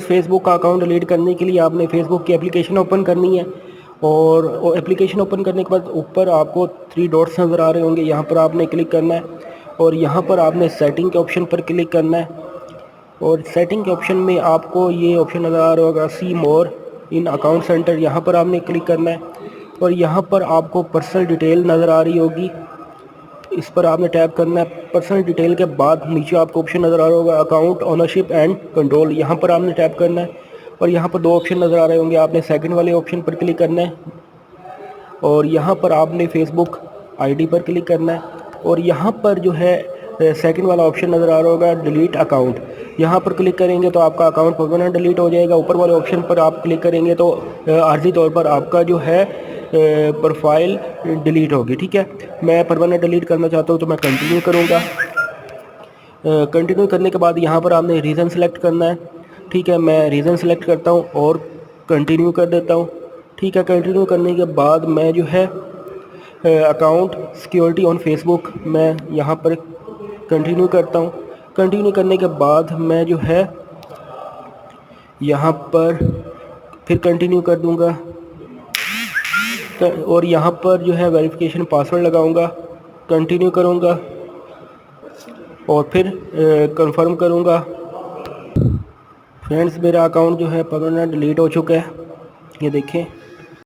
Facebook का account delete करने के लिए आपने फेसबुक की एप्लीकेशन ओपन करनी है और एप्लीकेशन ओपन करने के बाद ऊपर आपको 3 डॉट्स नज़र आ रहे होंगे, यहाँ पर आपने क्लिक करना है और यहाँ पर आपने सेटिंग के ऑप्शन पर क्लिक करना है और सेटिंग के ऑप्शन में आपको ये ऑप्शन नज़र आ रहा होगा सी मोर इन अकाउंट सेंटर, यहाँ पर आपने क्लिक करना है और यहाँ पर आपको पर्सनल डिटेल नज़र आ रही होगी, इस पर आपने टैप करना है। पर्सनल डिटेल के बाद नीचे आपको ऑप्शन नज़र आ रहा होगा अकाउंट ओनरशिप एंड कंट्रोल, यहाँ पर आपने टैप करना है और यहाँ पर 2 ऑप्शन नज़र आ रहे होंगे, आपने सेकंड वाले ऑप्शन पर क्लिक करना है और यहाँ पर आपने फेसबुक आईडी पर क्लिक करना है और यहाँ पर जो है सेकंड वाला ऑप्शन नज़र आ रहा होगा डिलीट अकाउंट, यहाँ पर क्लिक करेंगे तो आपका अकाउंट परमानेंट डिलीट हो जाएगा। ऊपर वाले ऑप्शन पर आप क्लिक करेंगे तो आर्जी तौर पर आपका जो है प्रोफाइल डिलीट होगी। ठीक है, मैं परमानेंट डिलीट करना चाहता हूँ तो मैं कंटिन्यू करूँगा। कंटिन्यू करने के बाद यहाँ पर आपने रीज़न सेलेक्ट करना है। ठीक है, मैं रीज़न सेलेक्ट करता हूँ और कंटिन्यू कर देता हूँ। ठीक है, कंटिन्यू करने के बाद मैं जो है अकाउंट सिक्योरिटी ऑन फेसबुक मैं यहाँ पर कंटिन्यू करता हूँ। कंटिन्यू करने के बाद मैं जो है यहाँ पर फिर कंटिन्यू कर दूँगा और यहाँ पर जो है वेरिफिकेशन पासवर्ड लगाऊँगा, कंटिन्यू करूँगा और फिर कंफर्म करूँगा। फ्रेंड्स, मेरा अकाउंट जो है परमानेंट डिलीट हो चुका है, ये देखें।